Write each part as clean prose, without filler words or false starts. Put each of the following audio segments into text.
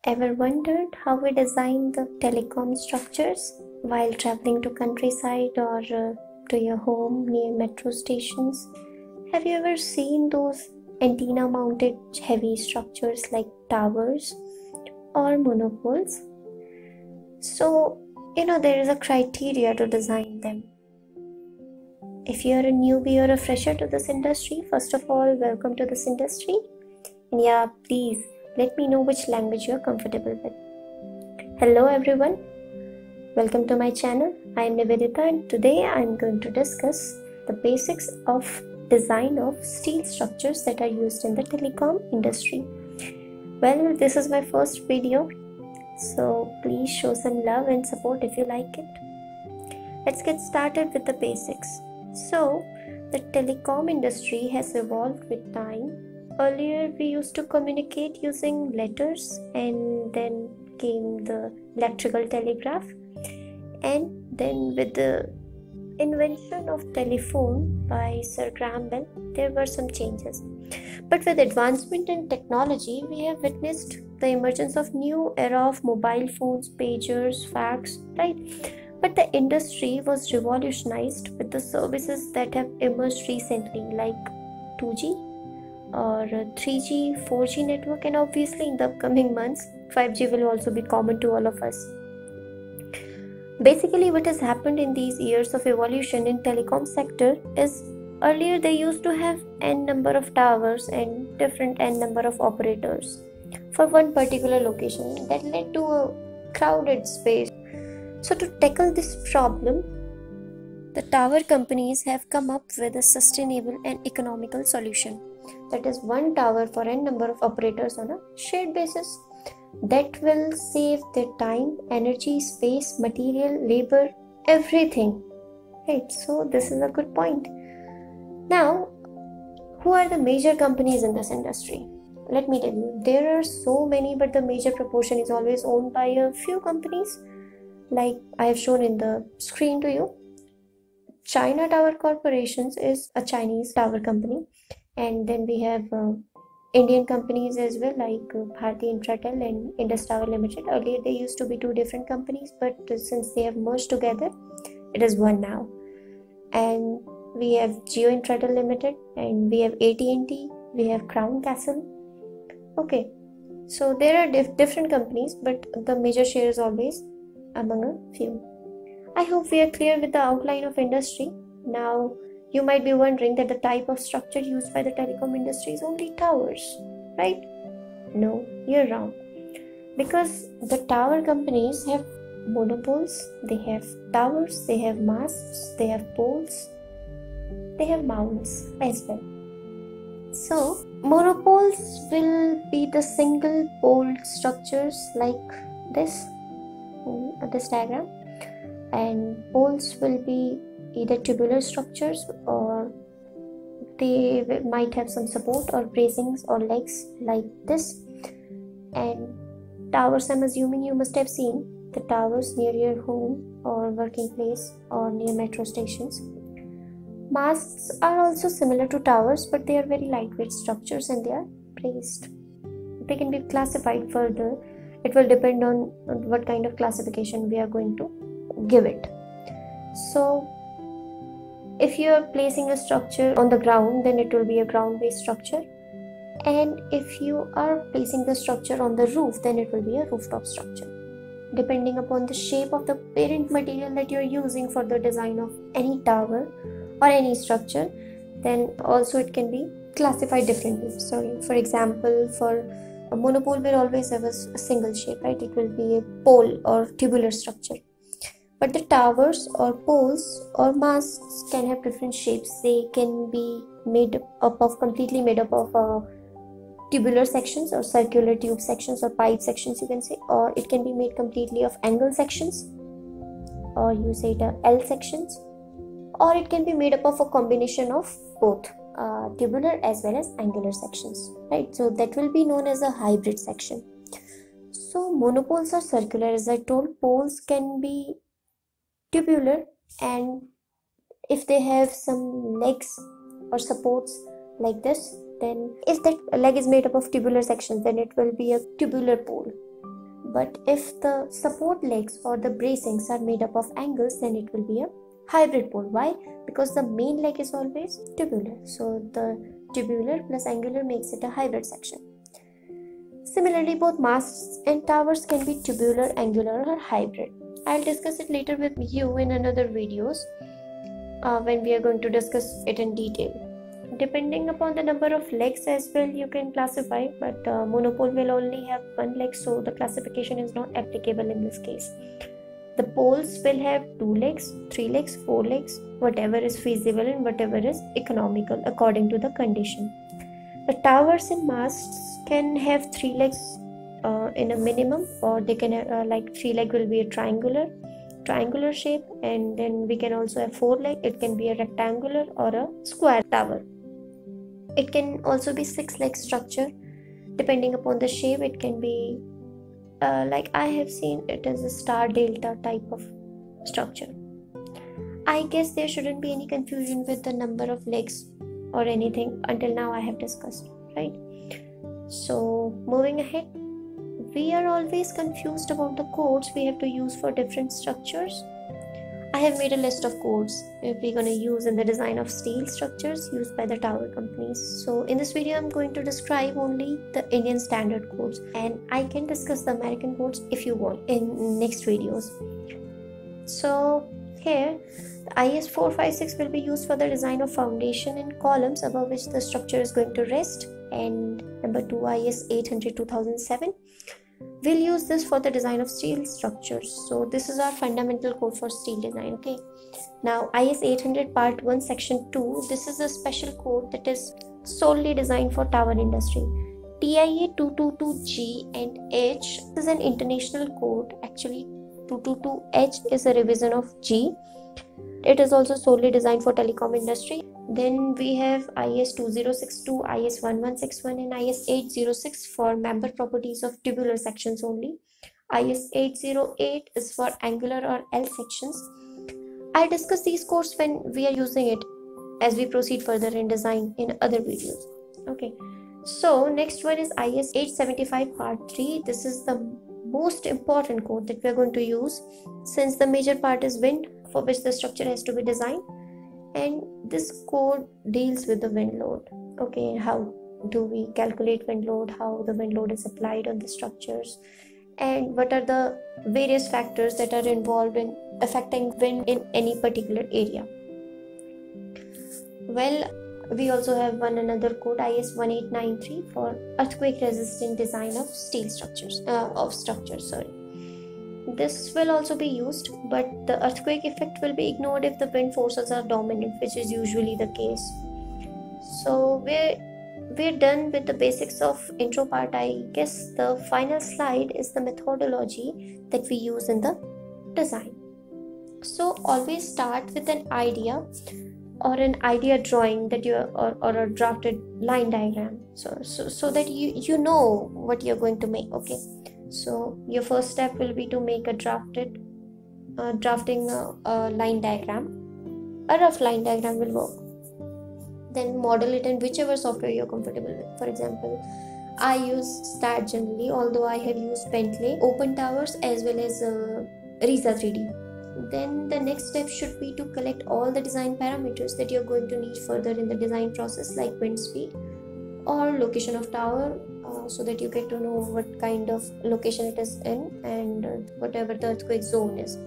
Ever wondered how we design the telecom structures while traveling to countryside or to your home near metro stations? Have you ever seen those antenna mounted heavy structures like towers or monopoles? So, there is a criteria to design them. If you are a newbie or a fresher to this industry, first of all, welcome to this industry. And yeah, please let me know which language you are comfortable with. Hello everyone, welcome to my channel. I am Nivedita and today I am going to discuss the basics of design of steel structures that are used in the telecom industry. Well, this is my first video, so please show some love and support if you like it. Let's get started with the basics. So, the telecom industry has evolved with time. Earlier, we used to communicate using letters, and then came the electrical telegraph. And then, with the invention of telephone by Sir Graham Bell, there were some changes. But with advancement in technology, we have witnessed the emergence of new era of mobile phones, pagers, fax, right? But the industry was revolutionized with the services that have emerged recently, like 2G or 3G, 4G network, and obviously in the upcoming months, 5G will also be common to all of us. Basically, what has happened in these years of evolution in telecom sector is earlier they used to have n number of towers and different n number of operators for one particular location. That led to a crowded space. So to tackle this problem, the tower companies have come up with a sustainable and economical solution. That is one tower for n number of operators on a shared basis. That will save their time, energy, space, material, labor, everything. Right, so this is a good point. Now, who are the major companies in this industry? Let me tell you, there are so many, but the major proportion is always owned by a few companies. Like I have shown in the screen to you, China Tower Corporations is a Chinese tower company, and then we have Indian companies as well, like Bharti Infratel and Indus Tower Limited. Earlier they used to be two different companies, but since they have merged together, it is one now. And we have Jio Infratel Limited, and we have AT&T, we have Crown Castle. Okay, so there are different companies, but the major share is always among a few. I hope we are clear with the outline of industry. Now, you might be wondering that the type of structure used by the telecom industry is only towers, right? No, you're wrong. Because the tower companies have monopoles, they have towers, they have masts, they have poles, they have mounts as well. So, monopoles will be the single pole structures like this diagram, and poles will be either tubular structures or they might have some support or bracings or legs like this. And towers, I'm assuming you must have seen the towers near your home or working place or near metro stations. Masts are also similar to towers, but they are very lightweight structures and they are braced. They can be classified further. It will depend on what kind of classification we are going to give it. So, if you are placing a structure on the ground, then it will be a ground-based structure. And if you are placing the structure on the roof, then it will be a rooftop structure. Depending upon the shape of the parent material that you are using for the design of any tower or any structure, then also it can be classified differently. So, for example, for a monopole will always have a single shape, right? It will be a pole or tubular structure. But the towers or poles or masts can have different shapes. They can be completely made up of tubular sections or circular tube sections or pipe sections, you can say, or it can be made completely of angle sections, or you say the L sections, or it can be made up of a combination of both tubular as well as angular sections, right? So that will be known as a hybrid section. So monopoles are circular, as I told. Poles can be tubular, and if they have some legs or supports like this, then if that leg is made up of tubular sections, then it will be a tubular pole. But if the support legs or the bracings are made up of angles, then it will be a hybrid pole. Why? Because the main leg is always tubular. So the tubular plus angular makes it a hybrid section. Similarly, both masts and towers can be tubular, angular, or hybrid. I'll discuss it later with you in another videos when we are going to discuss it in detail. Depending upon the number of legs as well, you can classify, but monopole will only have one leg, so the classification is not applicable in this case. The poles will have 2 legs, 3 legs, 4 legs, whatever is feasible and whatever is economical according to the condition. The towers and masts can have 3 legs in a minimum, or they can have, like 3 leg will be a triangular shape, and then we can also have 4 leg. It can be a rectangular or a square tower. It can also be 6 leg structure depending upon the shape. It can be like I have seen it as a star delta type of structure. I guess there shouldn't be any confusion with the number of legs or anything until now I have discussed, right? So moving ahead, we are always confused about the codes we have to use for different structures. I have made a list of codes we're going to use in the design of steel structures used by the tower companies. So in this video, I'm going to describe only the Indian standard codes, and I can discuss the American codes if you want in next videos. So here, the IS 456 will be used for the design of foundation and columns above which the structure is going to rest, and number 2, IS 800 2007. We'll use this for the design of steel structures. So this is our fundamental code for steel design. Okay, now IS 800 part 1 section 2, this is a special code that is solely designed for tower industry. TIA 222G and H is an international code. Actually 222H is a revision of G. It is also solely designed for telecom industry. Then we have IS 2062, IS 1161 and IS 806 for member properties of tubular sections only. IS 808 is for angular or L sections. I'll discuss these codes when we are using it as we proceed further in design in other videos. Okay, so next one is IS 875 part 3. This is the most important code that we are going to use, since the major part is wind, for which the structure has to be designed, and this code deals with the wind load. Okay, how do we calculate wind load, how the wind load is applied on the structures, and what are the various factors that are involved in affecting wind in any particular area. Well, we also have another code, IS 1893 for earthquake resistant design of steel structures, This will also be used, but the earthquake effect will be ignored if the wind forces are dominant, which is usually the case. So we're done with the basics of intro part. I guess the final slide is the methodology that we use in the design. So always start with an idea or an idea drawing that or a drafted line diagram, so that you know what you're going to make. Okay, so your first step will be to make a drafting a line diagram. A rough line diagram will work. Then model it in whichever software you're comfortable with. For example, I use STAAD generally, although I have used Bentley, Open Towers as well as Risa 3D. Then the next step should be to collect all the design parameters that you're going to need further in the design process, like wind speed or location of tower, so that you get to know what kind of location it is in and whatever the earthquake zone is.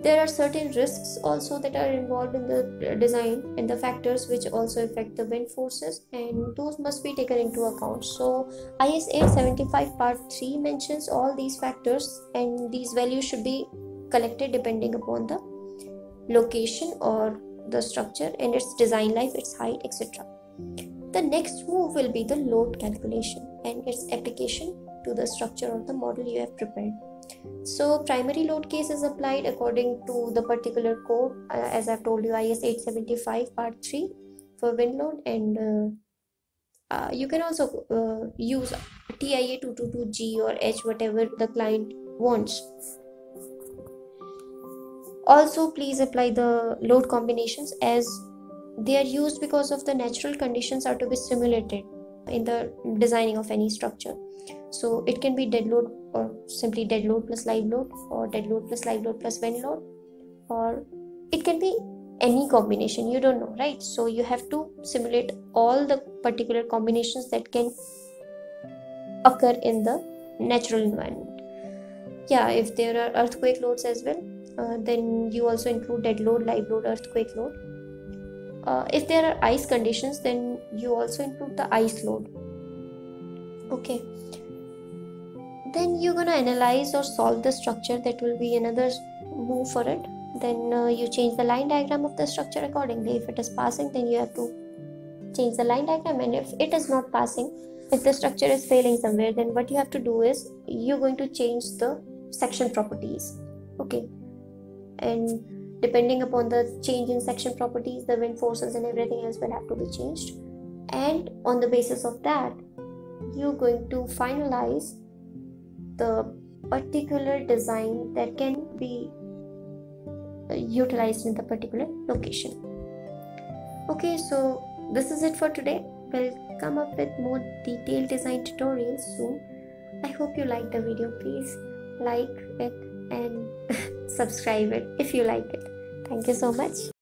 There are certain risks also that are involved in the design and the factors which also affect the wind forces, and those must be taken into account. So IS 875 part 3 mentions all these factors, and these values should be collected depending upon the location or the structure and its design life, its height, etc. The next move will be the load calculation and its application to the structure or the model you have prepared. So primary load case is applied according to the particular code, as I've told you, IS 875 part 3 for wind load, and you can also use TIA 222G or H, whatever the client wants. Also, please apply the load combinations, as they are used because of the natural conditions are to be simulated in the designing of any structure. So it can be dead load or simply dead load plus live load, or dead load plus live load plus when load, or it can be any combination, you don't know, right? So you have to simulate all the particular combinations that can occur in the natural environment. Yeah, if there are earthquake loads as well, then you also include dead load, live load, earthquake load. If there are ice conditions, then you also include the ice load. Okay, then you're gonna analyze or solve the structure. That will be another move for it. Then you change the line diagram of the structure accordingly. If it is passing, then you have to change the line diagram, and if it is not passing, if the structure is failing somewhere, then what you have to do is you're going to change the section properties. Okay, and depending upon the change in section properties, the wind forces and everything else will have to be changed, and on the basis of that, you're going to finalize the particular design that can be utilized in the particular location. Okay, so this is it for today. We'll come up with more detailed design tutorials soon. I hope you liked the video. Please like it and subscribe it if you like it. Thank you so much.